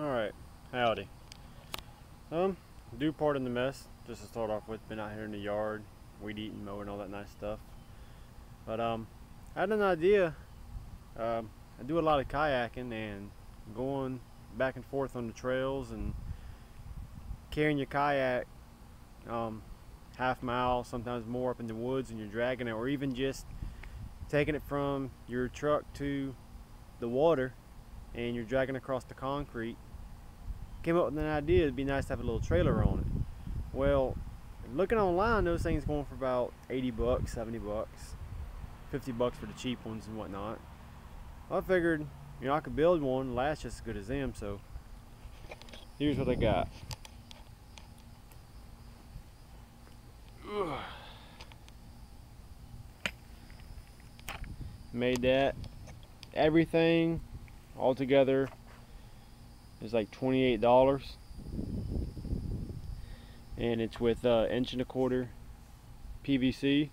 Alright, howdy. Do pardon the mess, just to start off with. Been out here in the yard, weed eating, mowing, all that nice stuff. But I had an idea. I do a lot of kayaking and going back and forth on the trails and carrying your kayak half mile, sometimes more, up in the woods, and you're dragging it, or even just taking it from your truck to the water and you're dragging across the concrete. Came up with an idea, it'd be nice to have a little trailer on it. Well, looking online, those things going for about 80 bucks, 70 bucks, 50 bucks for the cheap ones and whatnot. Well, I figured, I could build one, last just as good as them, so here's what I got. Made that. Everything all together is like $28, and it's with 1.25" PVC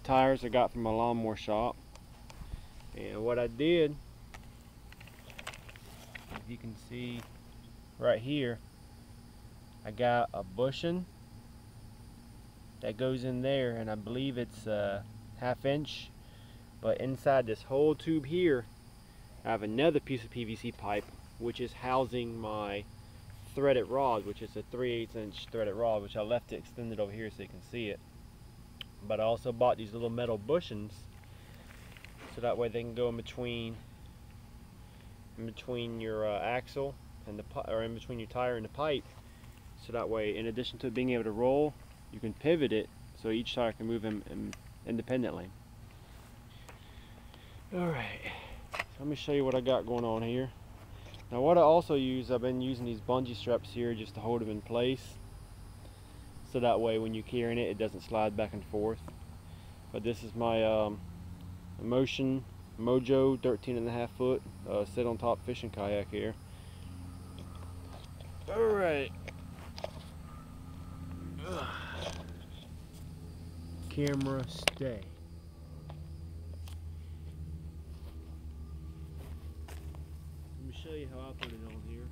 tires I got from my lawnmower shop. And what I did, as you can see right here, I got a bushing that goes in there, and I believe it's a 1/2 inch. But inside this whole tube here, I have another piece of PVC pipe, which is housing my threaded rod, which is a 3/8 inch threaded rod, which I left it extended over here so you can see it. But I also bought these little metal bushings, so that way they can go in between your axle and in between your tire and the pipe. So that way, in addition to being able to roll, you can pivot it so each tire can move independently. Alright, so let me show you what I got going on here. Now what I also use, I've been using these bungee straps here just to hold them in place, so that way when you're carrying it, it doesn't slide back and forth. But this is my Motion Mojo 13.5 foot sit on top fishing kayak here. Alright. Camera stay. Let me show you how I put it on here.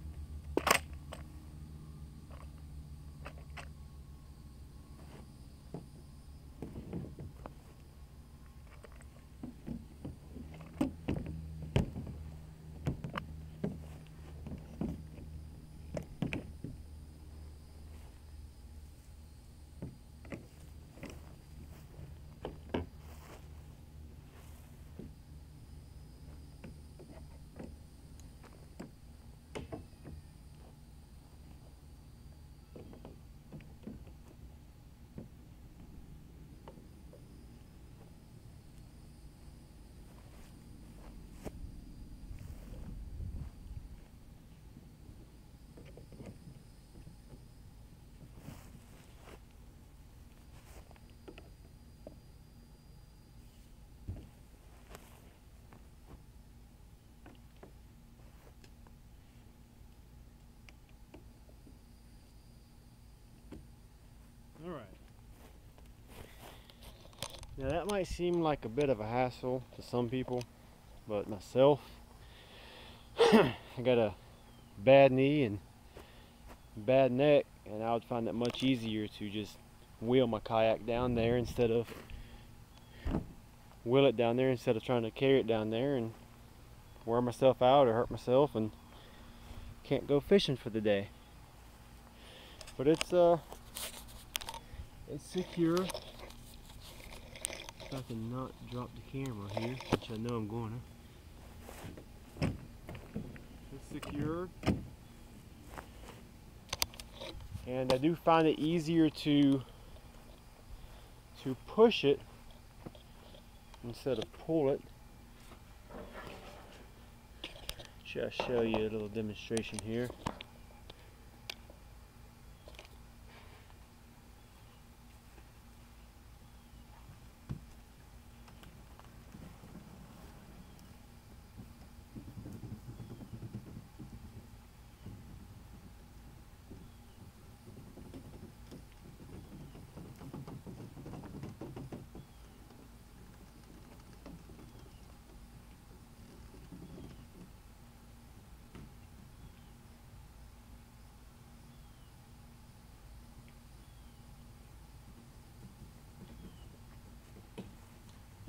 Alright. Now that might seem like a bit of a hassle to some people, but myself, I got a bad knee and bad neck, and I would find it much easier to just wheel my kayak down there instead of trying to carry it down there and wear myself out or hurt myself and can't go fishing for the day. But it's secure. If I can not drop the camera here, which I know I'm going to. It's secure. And I do find it easier to push it instead of pull it. Just show you a little demonstration here.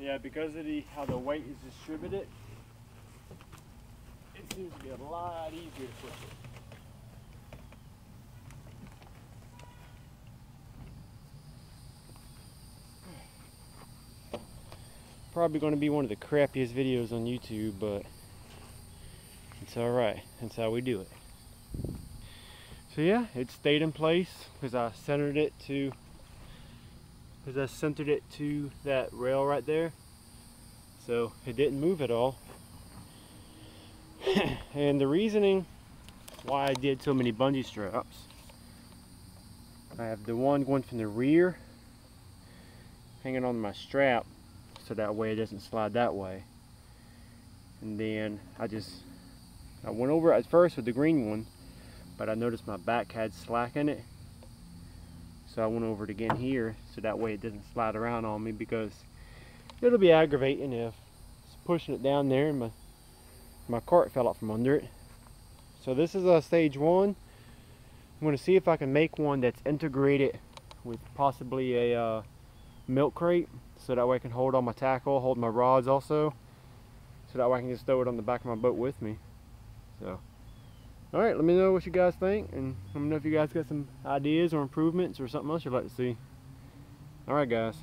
Yeah, because of how the weight is distributed, it seems to be a lot easier to push it. Probably going to be one of the crappiest videos on YouTube, but it's alright. That's how we do it. So yeah, it stayed in place because I centered it to that rail right there. So it didn't move at all. And the reasoning why I did so many bungee straps, I have the one going from the rear hanging on my strap, so that way it doesn't slide that way. And then I went over it at first with the green one, but I noticed my back had slack in it, so I went over it again here so that way it doesn't slide around on me, because it'll be aggravating if it's pushing it down there and my cart fell out from under it. So this is a stage one. I'm going to see if I can make one that's integrated with possibly a milk crate, so that way I can hold all my tackle, hold my rods also, so that way I can just throw it on the back of my boat with me. So alright, let me know what you guys think, and let me know if you guys got some ideas or improvements or something else you'd like to see. Alright guys.